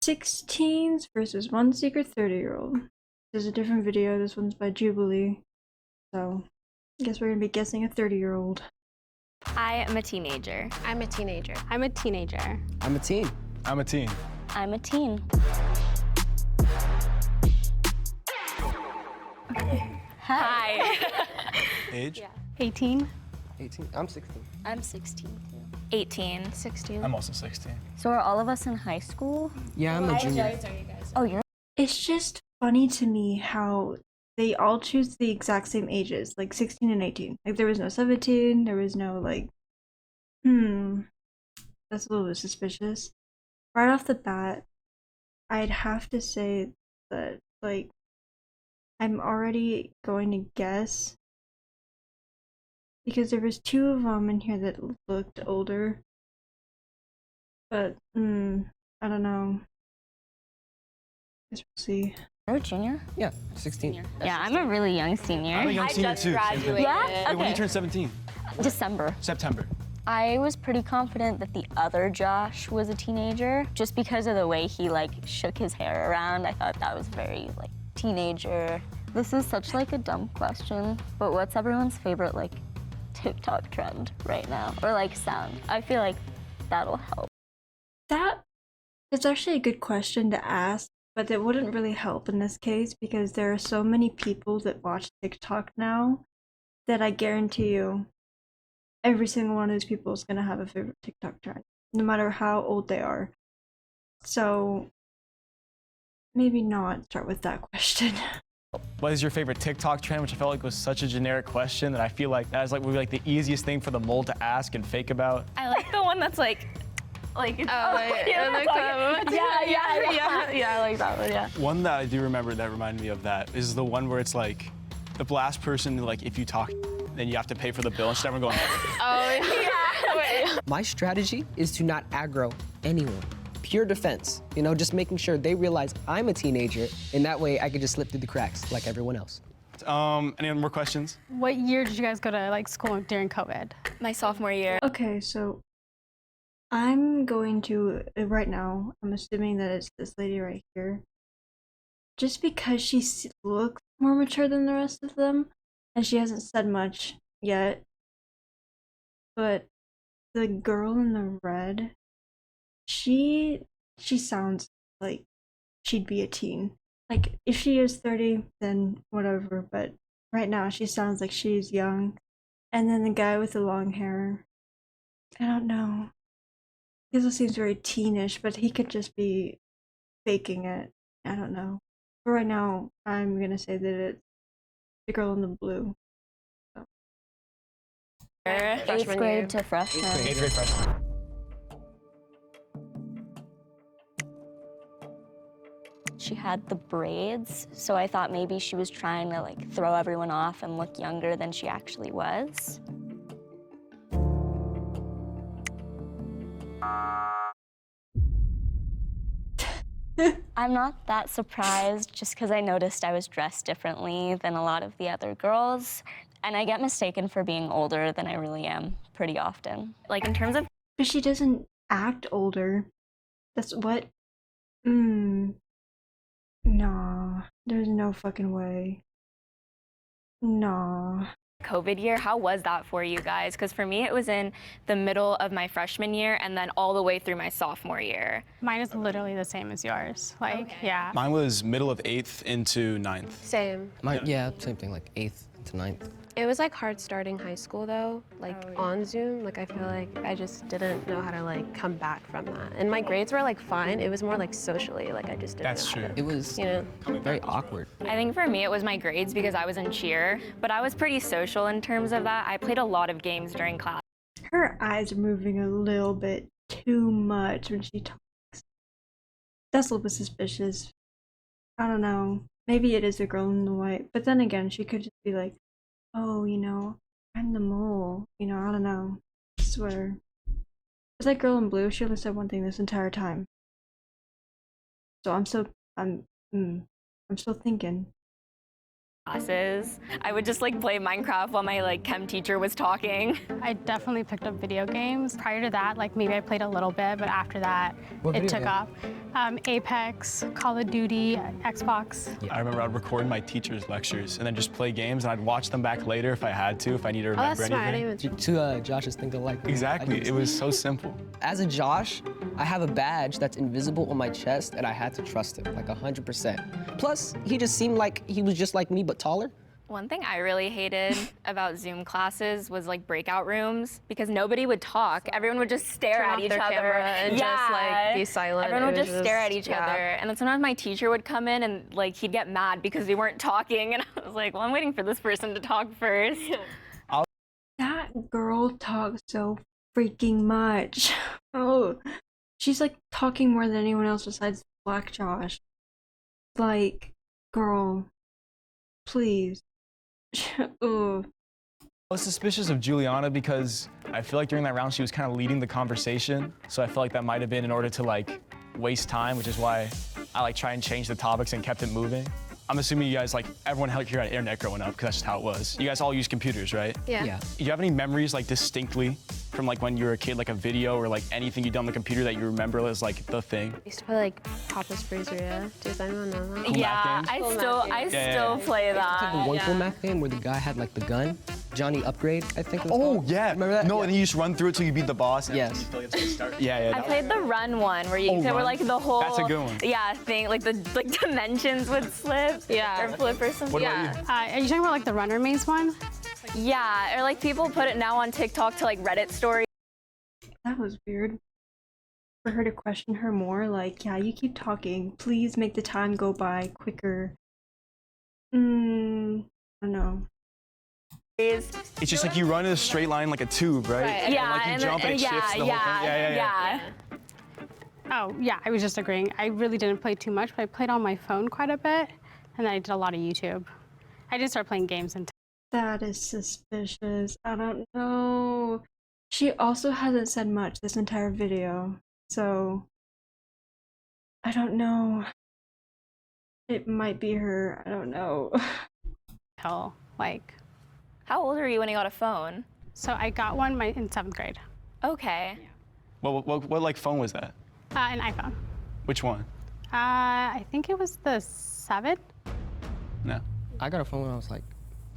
16s versus one secret 30-year-old. There's a different video. This one's by Jubilee. So, I guess we're gonna be guessing a 30-year-old. I am a teenager. I'm a teenager. I'm a teenager. I'm a teen. I'm a teen. I'm a teen. Hi. Age? Yeah. 18. 18. I'm 16. I'm 16 too. 18. 16. I'm also 16. So are all of us in high school? Yeah, I'm a junior. Oh, you're It's just funny to me how they all choose the exact same ages, like 16 and 18. Like, there was no 17, there was no, like, that's a little bit suspicious. Right off the bat, I'd have to say that, like, I'm already going to guess because there was two of them in here that looked older. But, I don't know. Guess we'll see. You're a junior? Yeah, 16. Yeah, I'm a really young senior. I'm a young senior just too. graduated. Yeah? Hey, when Okay. you turn 17? December. September. I was pretty confident that the other Josh was a teenager just because of the way he like shook his hair around. I thought that was very like teenager. This is such like a dumb question, but what's everyone's favorite like TikTok trend right now? Or like sound? I feel like that'll help. That is actually a good question to ask, but it wouldn't really help in this case because there are so many people that watch TikTok now that I guarantee you every single one of those people is going to have a favorite TikTok trend, no matter how old they are. So maybe not start with that question. What is your favorite TikTok trend? Which I felt like was such a generic question that I feel like that is like would be like the easiest thing for the mole to ask and fake about. I like the one that's like it's, I like that one. yeah, I like that one, yeah. One that I do remember that reminded me of that is the one where it's like the last person, like if you talk, then you have to pay for the bill instead of everyone going. My strategy is to not aggro anyone. Pure defense. You know, just making sure they realize I'm a teenager, and that way I could just slip through the cracks like everyone else. Any more questions? What year did you guys go to like school during COVID? My sophomore year. Okay, so I'm going to, right now, I'm assuming that it's this lady right here. Just because she looks more mature than the rest of them, and she hasn't said much yet. But the girl in the red, she sounds like she'd be a teen. Like, if she is 30, then whatever, but right now she sounds like she's young. And then the guy with the long hair, I don't know. He also seems very teenish, but he could just be faking it. I don't know. But right now, I'm gonna say that it's the girl in the blue. So. Eighth Freshman grade year. to freshman. 8th grade freshman. She had the braids, so I thought maybe she was trying to like throw everyone off and look younger than she actually was. I'm not that surprised just because I noticed I was dressed differently than a lot of the other girls, and I get mistaken for being older than I really am pretty often. Like in terms of But she doesn't act older. That's what. Nah. There's no fucking way. Nah. COVID year, how was that for you guys? Because for me, it was in the middle of my freshman year and then all the way through my sophomore year. Mine is literally the same as yours. Like, yeah. Mine was middle of 8th into 9th. Same. Yeah, same thing, like 8th to 9th. It was like hard starting high school though, like on Zoom. Like I feel like I just didn't know how to like come back from that. And my grades were like fine. It was more like socially, like I just didn't That's know how true. It was to, very awkward. I think for me, it was my grades because I was in cheer, but I was pretty social in terms of that. I played a lot of games during class. Her eyes are moving a little bit too much when she talks. That's a little bit suspicious. I don't know. Maybe it is the girl in the white. But then again, she could just be like, oh, you know, I'm the mole. You know, I don't know. I swear. Is that girl in blue? She only said one thing this entire time. So I'm still thinking. classes. I would just like play Minecraft while my like chem teacher was talking. I definitely picked up video games. Prior to that, like maybe I played a little bit, but after that, What it video took game? off. Apex, Call of Duty, Xbox. I remember I'd record my teacher's lectures and then just play games, and I'd watch them back later if I had to, if I needed to Oh, remember that's smart. I anything. didn't even Two Joshes think alike. Exactly. It was so simple. As a Josh, I have a badge that's invisible on my chest, and I had to trust him, like 100%. Plus, he just seemed like he was just like me, but taller. One thing I really hated about Zoom classes was like breakout rooms because nobody would talk. Everyone would just stare turn at off each their other camera and just like be silent. Everyone would It was just stare at each yeah. other. And then sometimes my teacher would come in and like he'd get mad because we weren't talking. And I was like, well, I'm waiting for this person to talk first. That girl talks so freaking much. Oh, she's like talking more than anyone else besides Black Josh. Like, girl, please. Ugh. I was suspicious of Juliana because I feel like during that round she was kind of leading the conversation. So I feel like that might have been in order to like waste time, which is why I like try and change the topics and kept it moving. I'm assuming you guys, like, everyone here had internet growing up because that's just how it was. You guys all use computers, right? Yeah. Do you have any memories like distinctly from like when you were a kid, like a video or like anything you done on the computer that you remember as like the thing? I used to play like Papa's Freezer, yeah. Does anyone know that? Cool Yeah, math I games? still play that. The one cool math game where the guy had like the gun, Johnny Upgrade, I think it was Oh called. yeah. Remember that? No, Yeah. and then you just run through it till you beat the boss. And Yes. Yeah. I played the run one where you Oh, where Run. like the whole That's a good one. yeah thing like the like dimensions would slip Yeah. or flip or something. What yeah. about you? Are you talking about like the runner maze one? Yeah, or like people put it now on TikTok to like Reddit stories. That was weird. For her to question her more, like, yeah, you keep talking. Please make the time go by quicker. I don't know. It's It's just like you run in a straight line like a tube, right? Right. yeah, like you and jump and it yeah, shifts the whole thing. Yeah. Oh, yeah, I was just agreeing. I really didn't play too much, but I played on my phone quite a bit, and then I did a lot of YouTube. I did start playing games and That is suspicious. I don't know. She also hasn't said much this entire video, so I don't know. It might be her. I don't know. until like, How old were you when you got a phone? so I got one in 7th grade, Okay. What like phone was that? an iPhone. Which one? I think it was the 7. No. I got a phone when I was like,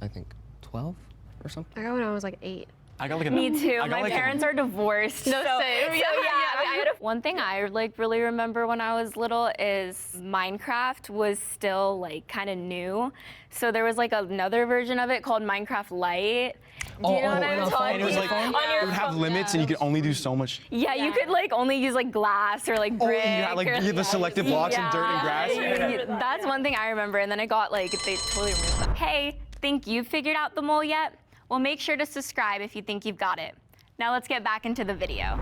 I think 12 or something. I got when I was like 8. I got like a. Me too. I got My like parents are divorced. No, so, same. so Yeah, I yeah. had one thing I like really remember when I was little is Minecraft was still like kind of new. So there was like another version of it called Minecraft Lite. Do you know what on I'm a phone? talking And it was like about? On your it would have phone. limits, and you could only do so much. Yeah, you could like only use like glass or like Oh, brick. you had like or, you had the selected blocks and dirt and grass. Yeah, that's one thing I remember. And then I got like, they totally removed that. Hey, think you've figured out the mole yet? Well, make sure to subscribe if you think you've got it. Now let's get back into the video.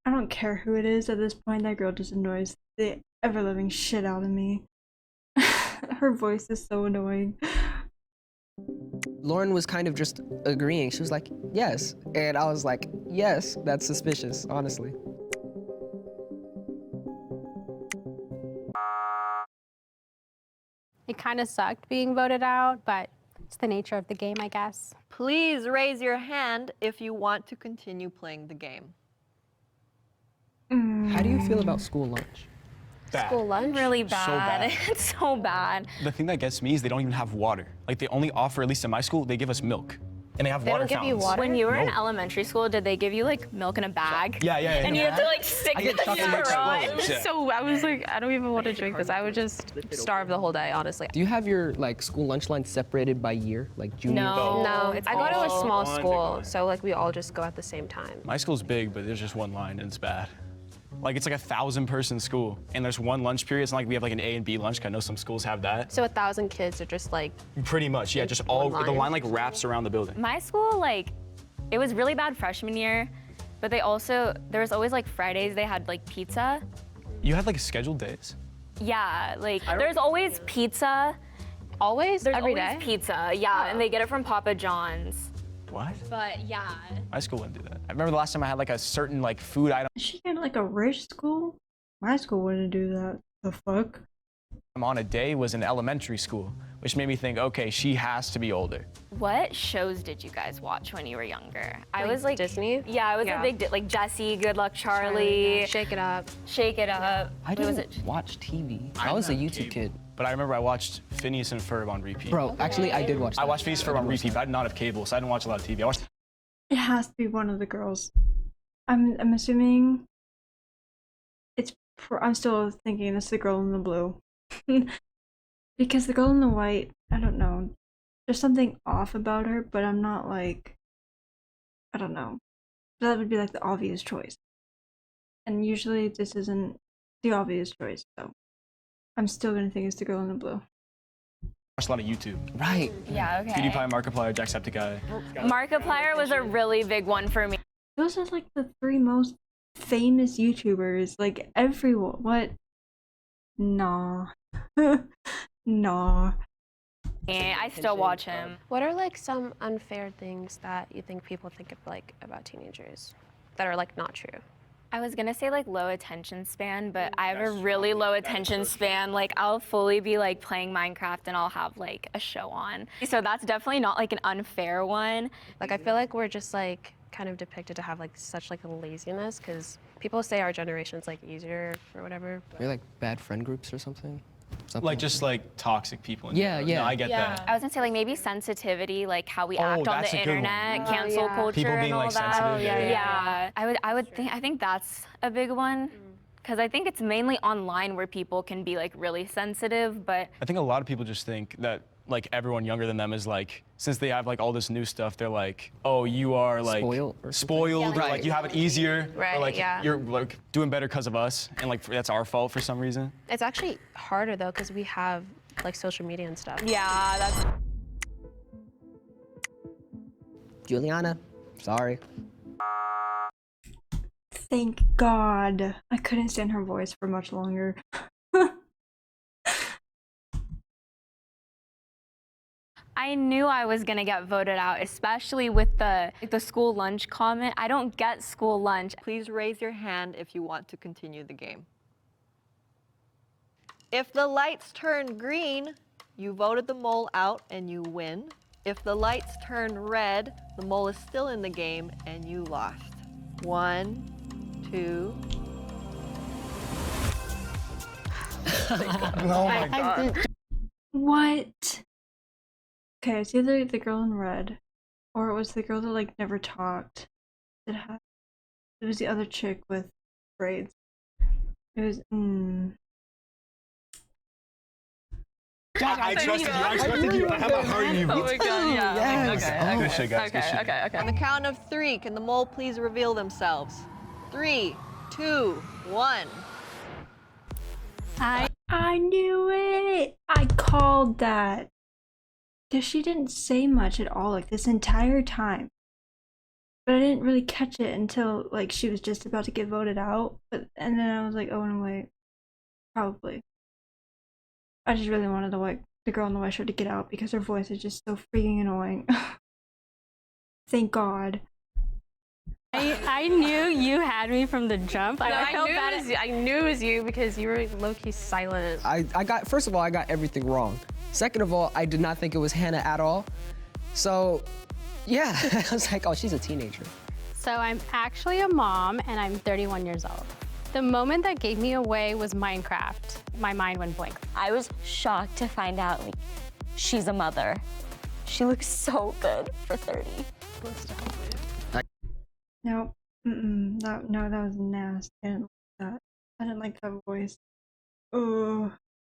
I don't care who it is at this point. That girl just annoys the ever-living shit out of me. Her voice is so annoying. Lauren was kind of just agreeing. She was like, yes. And I was like, yes, that's suspicious, honestly. It kind of sucked being voted out, but it's the nature of the game, I guess. Please raise your hand if you want to continue playing the game. How do you feel about school lunch? Bad. School lunch? Really bad. bad. It's so bad. The thing that gets me is they don't even have water. Like they only offer, at least in my school, they give us milk, and they have They water don't give you fountains. water? When you were in No. elementary school, did they give you like milk in a bag? Yeah. And you had to like stick I get the chocolate straw milk in? explodes. Yeah. So I was like, I don't even want to drink this. I would just starve the whole day, honestly. Do you have your like school lunch line separated by year, like junior? No. No, it's I go to a all small one big school, line. so like we all just go at the same time. My school's big, but there's just one line, and it's bad. Like it's like 1,000-person school, and there's one lunch period. It's not like we have like an A and B lunch. 'Cause I know some schools have that. So 1,000 kids are just like, Pretty much, yeah. Just all One the line. line like wraps around the building. My school, like, it was really bad freshman year, but there was always like Fridays they had like pizza. You had like scheduled days. Yeah, like there's always pizza. always, There's every always day? pizza, yeah, and they get it from Papa John's. What? But yeah. My school wouldn't do that. I remember the last time I had like a certain like food item. Is she in like a rich school? My school wouldn't do that. The fuck? on a day was in elementary school, which made me think, okay, she has to be older. What shows did you guys watch when you were younger? I Like was like Disney? Yeah, I was Yeah. a big like Jessie, Good Luck Charlie, Yeah. Shake It Up. Shake It Up. I What was didn't it? watch TV. I I'm was a not YouTube cable. kid. But I remember I watched Phineas and Ferb on repeat. Bro, actually, I did watch that. I watched Phineas and Ferb on repeat, but I did not have cable, so I didn't watch a lot of TV. I watched It has to be one of the girls. I'm assuming I'm still thinking it's the girl in the blue. Because the girl in the white, I don't know. There's something off about her, but I'm not like, I don't know. That would be like the obvious choice. And usually this isn't the obvious choice, so I'm still gonna think it's the girl in the blue. a lot of YouTube. Right. Yeah, okay. PewDiePie, Markiplier, Jacksepticeye. Markiplier was a really big one for me. Those are like the 3 most famous YouTubers. Like everyone. What? Nah. Nah. I still watch him. What are like some unfair things that you think people think of like about teenagers that are like not true? I was gonna say like low attention span, but I have a really low attention span. Like I'll fully be like playing Minecraft and I'll have like a show on. So that's definitely not like an unfair one. Like I feel like we're just like kind of depicted to have like such like a laziness because people say our generation's like easier or whatever. You're like bad friend groups or something? Like just like toxic people. In Yeah, general. yeah. No, I get that. I was gonna say like maybe sensitivity, like how we Oh, act on that's the a good one. internet, Oh, cancel yeah. culture, People being and all like that. sensitive. Yeah. I think that's a big one. Because I think it's mainly online where people can be like really sensitive, but I think a lot of people just think that like everyone younger than them is like, since they have like all this new stuff, they're like, oh, you are like Spoiled or something? spoiled, or like you have it easier, Right, or like yeah. you're like doing better because of us, and like that's our fault for some reason. It's actually harder though because we have like social media and stuff. yeah, that's Juliana, sorry. Thank God. I couldn't stand her voice for much longer. I knew I was gonna get voted out, especially with the school lunch comment. I don't get school lunch. Please raise your hand if you want to continue the game. If the lights turn green, you voted the mole out and you win. If the lights turn red, the mole is still in the game and you lost. 1, 2. Oh my God. What? Okay, it's either the girl in red, or it was the girl that like never talked. It was the other chick with braids. It was I trusted you. I trusted you. I have a heart in you. Oh my God, yeah. Yes. Good shit, guys. Good shit. On the count of 3, can the mole please reveal themselves? 3, 2, 1. I knew it! I called that. Because she didn't say much at all, like, this entire time. But I didn't really catch it until, like, she was just about to get voted out. And then I was like, oh, no, wait. Probably. I just really wanted the girl in the white shirt to get out because her voice is just so freaking annoying. Thank God. I knew you had me from the jump. I felt bad as I knew it was you because you were low-key silent. I got, first of all, I got everything wrong. Second of all, I did not think it was Hannah at all. So, yeah, I was like, oh, she's a teenager. So I'm actually a mom and I'm 31 years old. The moment that gave me away was Minecraft. My mind went blank. I was shocked to find out like she's a mother. She looks so good for 30. Nope. No, that was nasty. I didn't like that. I didn't like that voice. Oh.